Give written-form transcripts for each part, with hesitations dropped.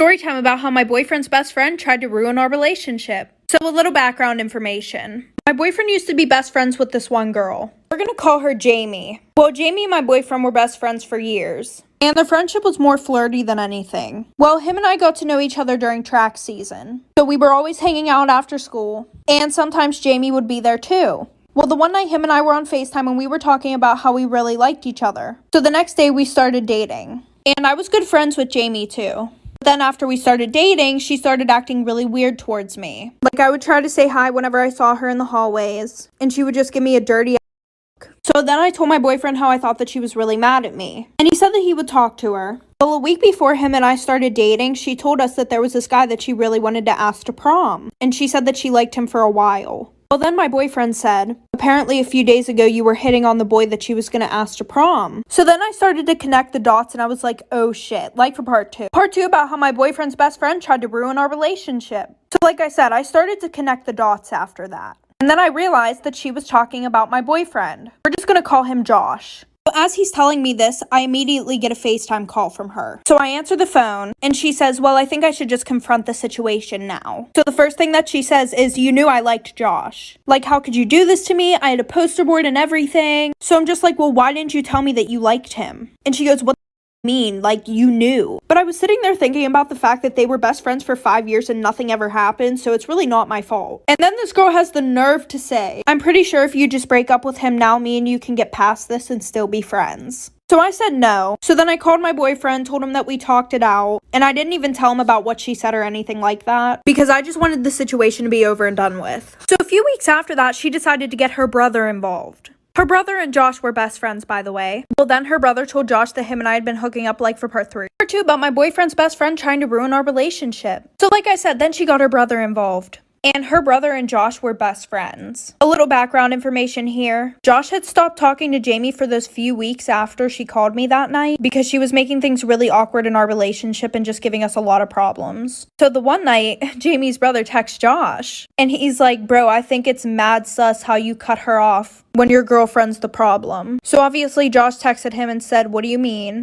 Story time about how my boyfriend's best friend tried to ruin our relationship. So a little background information. My boyfriend used to be best friends with this one girl. We're gonna call her Jamie. Well, Jamie and my boyfriend were best friends for years, and their friendship was more flirty than anything. Well, him and I got to know each other during track season, so we were always hanging out after school, and sometimes Jamie would be there too. Well, the one night him and I were on FaceTime and we were talking about how we really liked each other. So the next day we started dating, and I was good friends with Jamie too. Then after we started dating, she started acting really weird towards me. Like, I would try to say hi whenever I saw her in the hallways, and she would just give me a dirty look. So then I told my boyfriend how I thought that she was really mad at me, and he said that he would talk to her. Well, a week before him and I started dating, she told us that there was this guy that she really wanted to ask to prom, and she said that she liked him for a while. Well, then my boyfriend said, apparently a few days ago you were hitting on the boy that she was going to ask to prom. So then I started to connect the dots and I was like, oh shit, like for part two. Part two about how my boyfriend's best friend tried to ruin our relationship. So like I said, I started to connect the dots after that. And then I realized that she was talking about my boyfriend. We're just going to call him Josh. As he's telling me this, I immediately get a FaceTime call from her. So I answer the phone, and she says, well, I think I should just confront the situation now. So the first thing that she says is, you knew I liked Josh. Like, how could you do this to me? I had a poster board and everything. So I'm just like, well, why didn't you tell me that you liked him? And she goes, what mean? Like, you knew. But I was sitting there thinking about the fact that they were best friends for 5 years and nothing ever happened, so it's really not my fault. And then this girl has the nerve to say, I'm pretty sure if you just break up with him now, me and you can get past this and still be friends. So I said no. So then I called my boyfriend, told him that we talked it out, and I didn't even tell him about what she said or anything like that, because I just wanted the situation to be over and done with. So a few weeks after that, she decided to get her brother involved. Her brother and Josh were best friends, by the way. Well, then her brother told Josh that him and I had been hooking up like for part 3. Part 2 about my boyfriend's best friend trying to ruin our relationship. So like I said, then she got her brother involved. And her brother and Josh were best friends. A little background information here. Josh had stopped talking to Jamie for those few weeks after she called me that night because she was making things really awkward in our relationship and just giving us a lot of problems. So the one night, Jamie's brother texts Josh and he's like, bro, I think it's mad sus how you cut her off when your girlfriend's the problem. So obviously Josh texted him and said, what do you mean?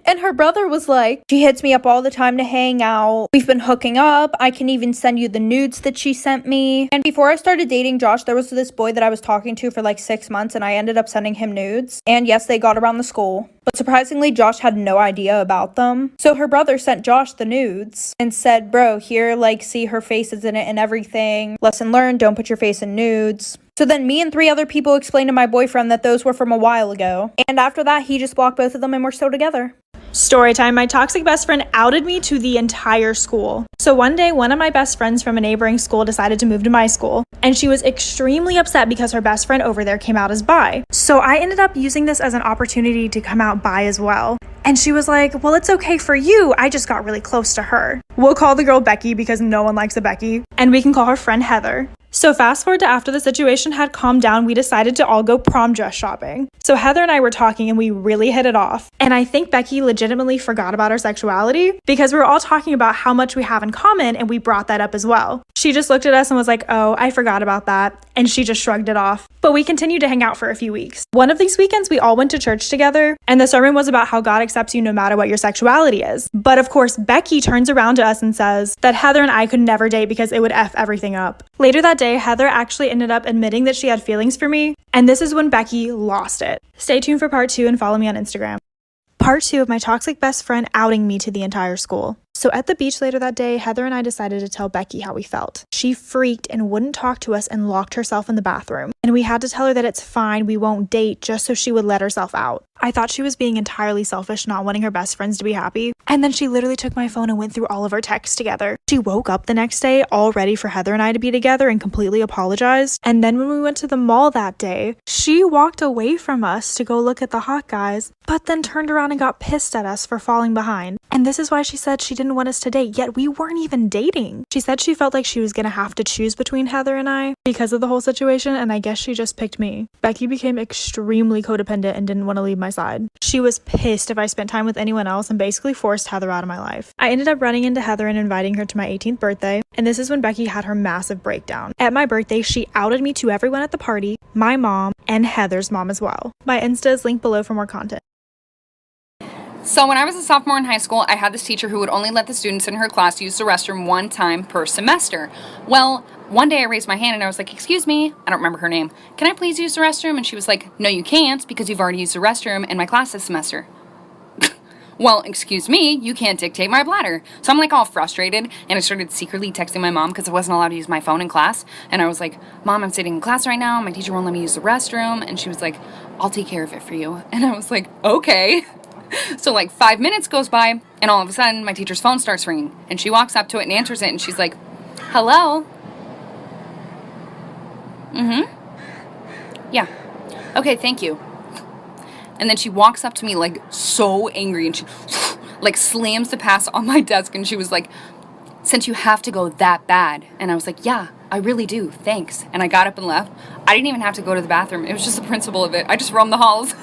And her brother was like, she hits me up all the time to hang out. We've been hooking up. I can even send you the nudes that she sent me. And before I started dating Josh, there was this boy that I was talking to for like 6 months and I ended up sending him nudes. And yes, they got around the school. But surprisingly, Josh had no idea about them. So her brother sent Josh the nudes and said, bro, here, like, see her face is in it and everything. Lesson learned, don't put your face in nudes. So then me and 3 other people explained to my boyfriend that those were from a while ago. And after that, he just blocked both of them and we're still together. Storytime. My toxic best friend outed me to the entire school. So one day, one of my best friends from a neighboring school decided to move to my school, and she was extremely upset because her best friend over there came out as bi. So I ended up using this as an opportunity to come out bi as well. And she was like, well, it's okay for you. I just got really close to her. We'll call the girl Becky because no one likes a Becky. And we can call her friend Heather. So fast forward to after the situation had calmed down, we decided to all go prom dress shopping. So Heather and I were talking and we really hit it off. And I think Becky legitimately forgot about our sexuality because we were all talking about how much we have in common and we brought that up as well. She just looked at us and was like, oh, I forgot about that. And she just shrugged it off. But we continued to hang out for a few weeks. One of these weekends, we all went to church together and the sermon was about how God accepts you no matter what your sexuality is. But of course, Becky turns around to us and says that Heather and I could never date because it would F everything up. Later that day, Heather actually ended up admitting that she had feelings for me, and this is when Becky lost it. Stay tuned for part 2 and follow me on Instagram. Part 2 of my toxic best friend outing me to the entire school. So at the beach later that day, Heather and I decided to tell Becky how we felt. She freaked and wouldn't talk to us and locked herself in the bathroom. And we had to tell her that it's fine, we won't date, just so she would let herself out. I thought she was being entirely selfish, not wanting her best friends to be happy. And then she literally took my phone and went through all of our texts together. She woke up the next day all ready for Heather and I to be together and completely apologized. And then when we went to the mall that day, she walked away from us to go look at the hot guys, but then turned around and got pissed at us for falling behind. And this is why she said she didn't want us to date, yet we weren't even dating. She said she felt like she was gonna have to choose between Heather and I because of the whole situation, and I guess she just picked me. Becky became extremely codependent and didn't want to leave my side. She was pissed if I spent time with anyone else and basically forced Heather out of my life. I ended up running into Heather and inviting her to my 18th birthday, and this is when Becky had her massive breakdown. At my birthday, she outed me to everyone at the party, my mom, and Heather's mom as well. My Insta is linked below for more content. So when I was a sophomore in high school, I had this teacher who would only let the students in her class use the restroom one time per semester. Well, one day I raised my hand and I was like, excuse me, I don't remember her name. Can I please use the restroom? And she was like, no, you can't because you've already used the restroom in my class this semester. Well, excuse me, you can't dictate my bladder. So I'm like all frustrated and I started secretly texting my mom because I wasn't allowed to use my phone in class. And I was like, Mom, I'm sitting in class right now. My teacher won't let me use the restroom. And she was like, I'll take care of it for you. And I was like, okay. So like 5 minutes goes by and all of a sudden my teacher's phone starts ringing and she walks up to it and answers it and she's like, hello? Yeah. Okay, thank you. And then she walks up to me like so angry and she like slams the pass on my desk and she was like, since you have to go that bad. And I was like, yeah, I really do, thanks. And I got up and left. I didn't even have to go to the bathroom. It was just the principle of it. I just roamed the halls.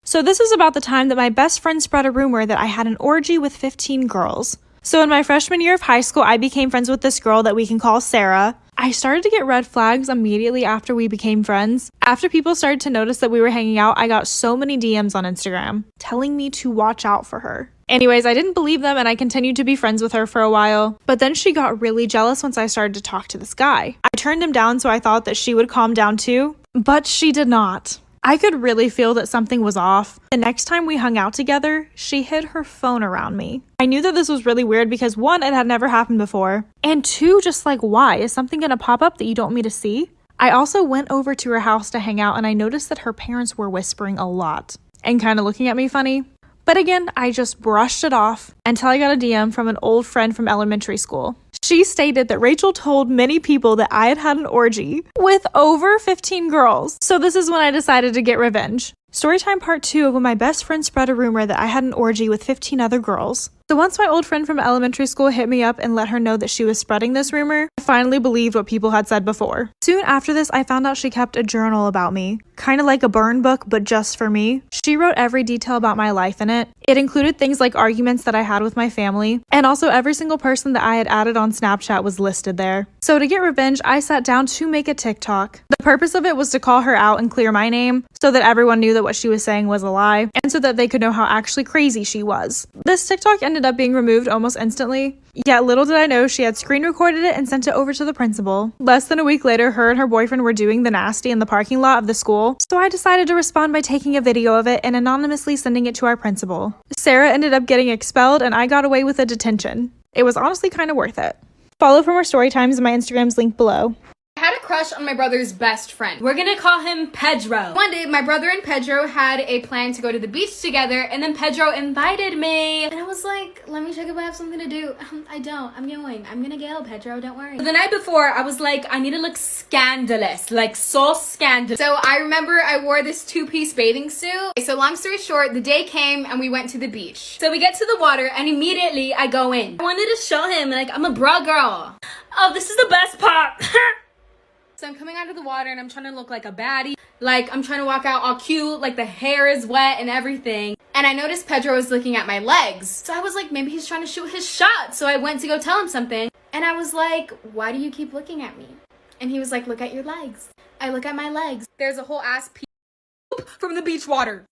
So this was about the time that my best friend spread a rumor that I had an orgy with 15 girls. So in my freshman year of high school, I became friends with this girl that we can call Sarah. I started to get red flags immediately after we became friends. After people started to notice that we were hanging out, I got so many DMs on Instagram telling me to watch out for her. Anyways, I didn't believe them and I continued to be friends with her for a while. But then she got really jealous once I started to talk to this guy. I turned him down, so I thought that she would calm down too, but she did not. I could really feel that something was off. The next time we hung out together, she hid her phone around me. I knew that this was really weird because 1, it had never happened before, and 2, just like, why? Is something gonna pop up that you don't want me to see? I also went over to her house to hang out and I noticed that her parents were whispering a lot and kind of looking at me funny. But again, I just brushed it off until I got a DM from an old friend from elementary school. She stated that Rachel told many people that I had had an orgy with over 15 girls. So this is when I decided to get revenge. Storytime part 2 of when my best friend spread a rumor that I had an orgy with 15 other girls. So once my old friend from elementary school hit me up and let her know that she was spreading this rumor, I finally believed what people had said before. Soon after this, I found out she kept a journal about me. Kind of like a burn book, but just for me. She wrote every detail about my life in it. It included things like arguments that I had with my family, and also every single person that I had added on Snapchat was listed there. So to get revenge, I sat down to make a TikTok. The purpose of it was to call her out and clear my name, so that everyone knew that what she was saying was a lie, and so that they could know how actually crazy she was. This TikTok ended up being removed almost instantly, yet little did I know she had screen recorded it and sent it over to the principal. Less than a week later, her and her boyfriend were doing the nasty in the parking lot of the school, so I decided to respond by taking a video of it and anonymously sending it to our principal. Sarah ended up getting expelled and I got away with a detention. It was honestly kind of worth it. Follow for more story times, my Instagram's linked below. I had a crush on my brother's best friend. We're gonna call him Pedro. One day, my brother and Pedro had a plan to go to the beach together, and then Pedro invited me. And I was like, let me check if I have something to do. I don't. I'm going. I'm gonna go, Pedro. Don't worry. The night before, I was like, I need to look scandalous. Like, so scandalous. So I remember I wore this 2-piece bathing suit. So long story short, the day came and we went to the beach. So we get to the water and immediately I go in. I wanted to show him, like, I'm a bra girl. Oh, this is the best part. So I'm coming out of the water and I'm trying to look like a baddie. Like, I'm trying to walk out all cute, like the hair is wet and everything. And I noticed Pedro was looking at my legs. So I was like, maybe he's trying to shoot his shot. So I went to go tell him something. And I was like, why do you keep looking at me? And he was like, look at your legs. I look at my legs. There's a whole ass pee from the beach water.